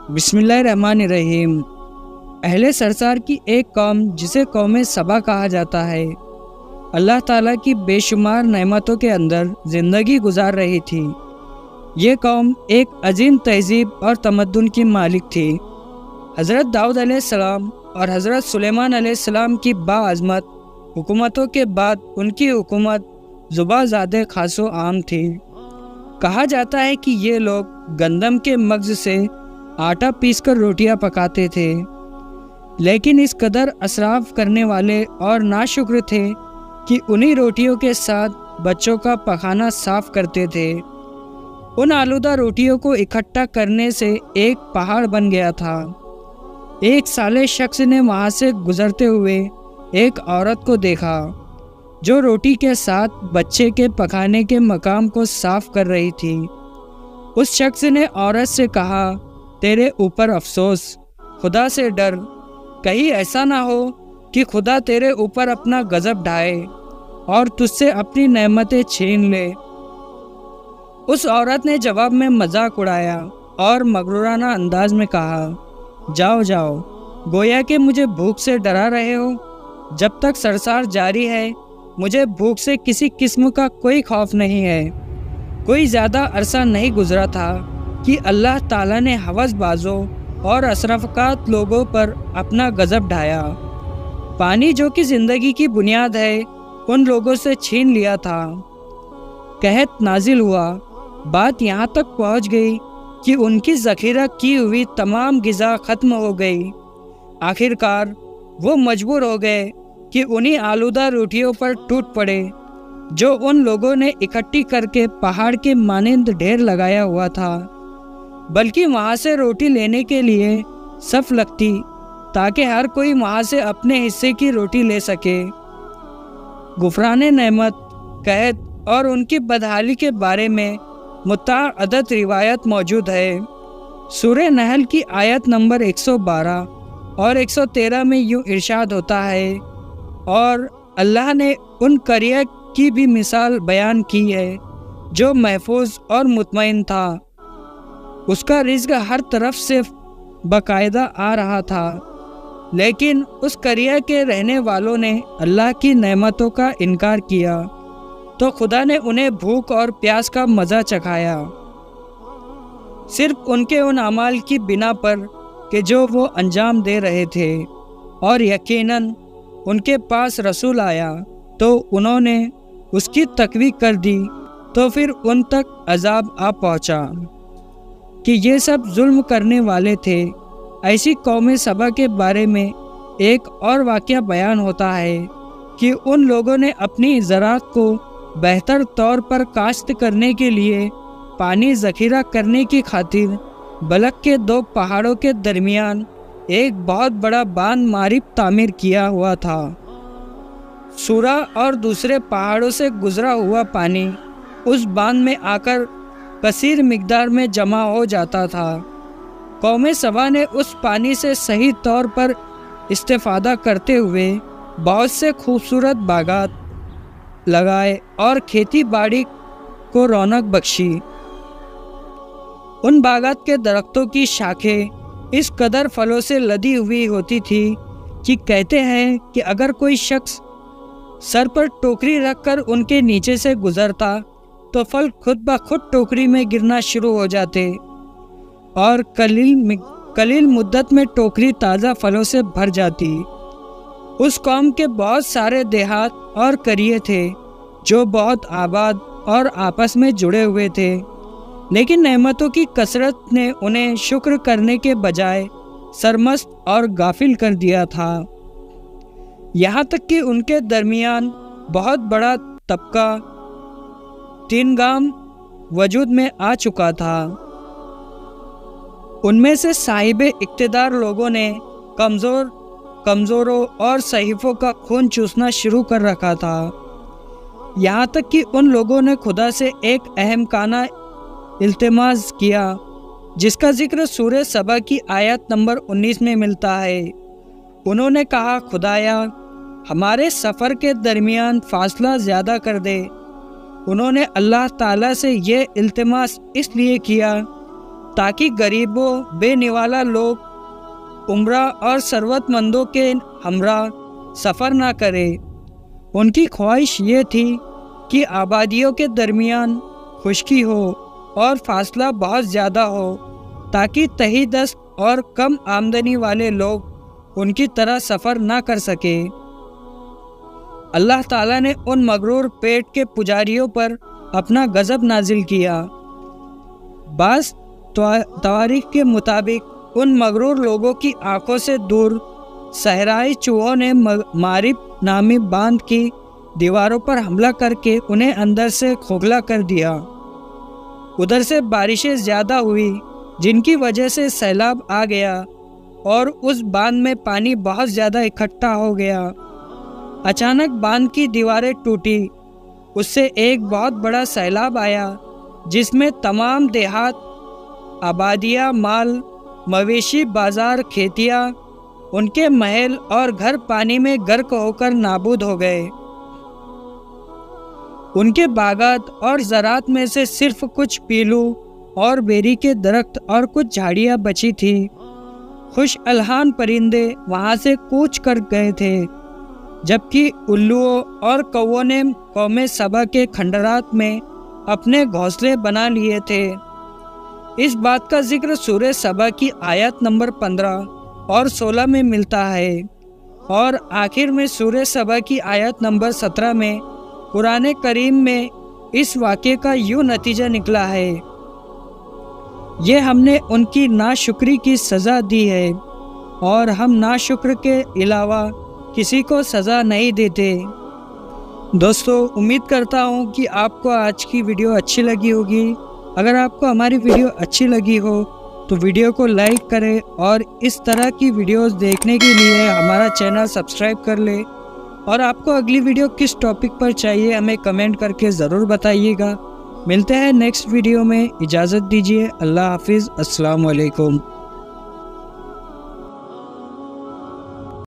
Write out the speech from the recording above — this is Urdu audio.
بسم اللہ الرحمن الرحیم۔ اہل سرسار کی ایک قوم جسے قوم سبا کہا جاتا ہے، اللہ تعالیٰ کی بے شمار نعمتوں کے اندر زندگی گزار رہی تھی۔ یہ قوم ایک عظیم تہذیب اور تمدن کی مالک تھی۔ حضرت داؤد علیہ السلام اور حضرت سلیمان علیہ السلام کی باعظمت حکومتوں کے بعد ان کی حکومت زباں زیادہ خاص و عام تھی۔ کہا جاتا ہے کہ یہ لوگ گندم کے مغز سے آٹا پیس کر روٹیاں پکاتے تھے، لیکن اس قدر اسراف کرنے والے اور ناشکر تھے کہ انہی روٹیوں کے ساتھ بچوں کا پخانہ صاف کرتے تھے۔ ان آلودہ روٹیوں کو اکٹھا کرنے سے ایک پہاڑ بن گیا تھا۔ ایک صالح شخص نے وہاں سے گزرتے ہوئے ایک عورت کو دیکھا جو روٹی کے ساتھ بچے کے پکانے کے مقام کو صاف کر رہی تھی۔ اس شخص نے عورت سے کہا، تیرے اوپر افسوس، خدا سے ڈر، کہیں ایسا نہ ہو کہ خدا تیرے اوپر اپنا غضب ڈھائے اور تجھ سے اپنی نعمتیں چھین لے۔ اس عورت نے جواب میں مذاق اڑایا اور مغرورانہ انداز میں کہا، جاؤ جاؤ، گویا کہ مجھے بھوک سے ڈرا رہے ہو۔ جب تک سرسار جاری ہے مجھے بھوک سے کسی قسم کا کوئی خوف نہیں ہے۔ کوئی زیادہ عرصہ نہیں گزرا تھا کہ اللہ تعالیٰ نے ہوس بازوں اور اسرافکار لوگوں پر اپنا غضب ڈھایا۔ پانی جو کہ زندگی کی بنیاد ہے ان لوگوں سے چھین لیا تھا۔ قحط نازل ہوا، بات یہاں تک پہنچ گئی کہ ان کی ذخیرہ کی ہوئی تمام غذا ختم ہو گئی۔ آخرکار وہ مجبور ہو گئے کہ انہی آلودہ روٹیوں پر ٹوٹ پڑے جو ان لوگوں نے اکٹھی کر کے پہاڑ کے مانند ڈھیر لگایا ہوا تھا، بلکہ وہاں سے روٹی لینے کے لیے صف لگتی تاکہ ہر کوئی وہاں سے اپنے حصے کی روٹی لے سکے۔ غفران نعمت، قحط اور ان کی بدحالی کے بارے میں متعدد روایت موجود ہے۔ سورہ نحل کی آیت نمبر 112 اور 113 میں یوں ارشاد ہوتا ہے، اور اللہ نے ان قریہ کی بھی مثال بیان کی ہے جو محفوظ اور مطمئن تھا۔ اس کا رزق ہر طرف سے باقاعدہ آ رہا تھا، لیکن اس قریہ کے رہنے والوں نے اللہ کی نعمتوں کا انکار کیا تو خدا نے انہیں بھوک اور پیاس کا مزہ چکھایا، صرف ان کے ان اعمال کی بنا پر کہ جو وہ انجام دے رہے تھے۔ اور یقیناً ان کے پاس رسول آیا تو انہوں نے اس کی تکذیب کر دی، تو پھر ان تک عذاب آ پہنچا کہ یہ سب ظلم کرنے والے تھے۔ ایسی قوم سبا کے بارے میں ایک اور واقعہ بیان ہوتا ہے کہ ان لوگوں نے اپنی زراعت کو بہتر طور پر کاشت کرنے کے لیے پانی ذخیرہ کرنے کی خاطر بلک کے دو پہاڑوں کے درمیان ایک بہت بڑا باندھ مارب تعمیر کیا ہوا تھا۔ سورا اور دوسرے پہاڑوں سے گزرا ہوا پانی اس باندھ میں آ کر کثیر مقدار میں جمع ہو جاتا تھا۔ قوم سبا نے اس پانی سے صحیح طور پر استفادہ کرتے ہوئے بہت سے خوبصورت باغات لگائے اور کھیتی باڑی کو رونق بخشی۔ ان باغات کے درختوں کی شاخیں اس قدر پھلوں سے لدی ہوئی ہوتی تھی کہ کہتے ہیں کہ اگر کوئی شخص سر پر ٹوکری رکھ کر ان کے نیچے سے گزرتا تو پھل خود بخود ٹوکری میں گرنا شروع ہو جاتے اور قلیل مدت میں ٹوکری تازہ پھلوں سے بھر جاتی۔ اس قوم کے بہت سارے دیہات اور قریے تھے جو بہت آباد اور آپس میں جڑے ہوئے تھے، لیکن نعمتوں کی کثرت نے انہیں شکر کرنے کے بجائے سرمست اور غافل کر دیا تھا، یہاں تک کہ ان کے درمیان بہت بڑا طبقہ تین گام وجود میں آ چکا تھا۔ ان میں سے صاحب اقتدار لوگوں نے کمزوروں اور ضعیفوں کا خون چوسنا شروع کر رکھا تھا، یہاں تک کہ ان لوگوں نے خدا سے ایک احمقانہ التماس کیا جس کا ذکر سورہ سبا کی آیت نمبر 19 میں ملتا ہے۔ انہوں نے کہا، خدایا ہمارے سفر کے درمیان فاصلہ زیادہ کر دے۔ انہوں نے اللہ تعالیٰ سے یہ التماس اس لیے کیا تاکہ غریبوں، بے نوالا لوگ عمرہ اور ثروت مندوں کے ہمراہ سفر نہ کریں۔ ان کی خواہش یہ تھی کہ آبادیوں کے درمیان خشکی ہو اور فاصلہ بہت زیادہ ہو تاکہ تہی دست اور کم آمدنی والے لوگ ان کی طرح سفر نہ کر سکیں۔ اللہ تعالیٰ نے ان مغرور پیٹ کے پجاریوں پر اپنا غضب نازل کیا۔ بعض تواریخ کے مطابق ان مغرور لوگوں کی آنکھوں سے دور صحرائی چوہوں نے مارب نامی باندھ کی دیواروں پر حملہ کر کے انہیں اندر سے کھوکھلا کر دیا۔ ادھر سے بارشیں زیادہ ہوئی جن کی وجہ سے سیلاب آ گیا اور اس باندھ میں پانی بہت زیادہ اکٹھا ہو گیا۔ اچانک باندھ کی دیواریں ٹوٹی، اس سے ایک بہت بڑا سیلاب آیا جس میں تمام دیہات، آبادیاں، مال مویشی، بازار، کھیتیاں، ان کے محل اور گھر پانی میں غرق ہو کر نابود ہو گئے۔ ان کے باغات اور زراعت میں سے صرف کچھ پیلو اور بیری کے درخت اور کچھ جھاڑیاں بچی تھی۔ خوش الحان پرندے وہاں سے کوچ کر گئے تھے، جبکہ الوؤں اور کووں نے قوم سبا کے کھنڈرات میں اپنے گھونسلے بنا لیے تھے۔ اس بات کا ذکر سورہ سبا کی آیت نمبر 15 اور 16 میں ملتا ہے، اور آخر میں سورہ سبا کی آیت نمبر 17 میں قرآن کریم میں اس واقعے کا یوں نتیجہ نکلا ہے: یہ ہم نے ان کی ناشکری کی سزا دی ہے اور ہم ناشکر کے علاوہ کسی کو سزا نہیں دیتے۔ دوستو، امید کرتا ہوں کہ آپ کو آج کی ویڈیو اچھی لگی ہوگی۔ اگر آپ کو ہماری ویڈیو اچھی لگی ہو تو ویڈیو کو لائک کریں اور اس طرح کی ویڈیوز دیکھنے کے لیے ہمارا چینل سبسکرائب کر لیں، اور آپ کو اگلی ویڈیو کس ٹاپک پر چاہیے ہمیں کمنٹ کر کے ضرور بتائیے گا۔ ملتے ہیں نیکسٹ ویڈیو میں، اجازت دیجیے، اللہ حافظ، السلام علیکم۔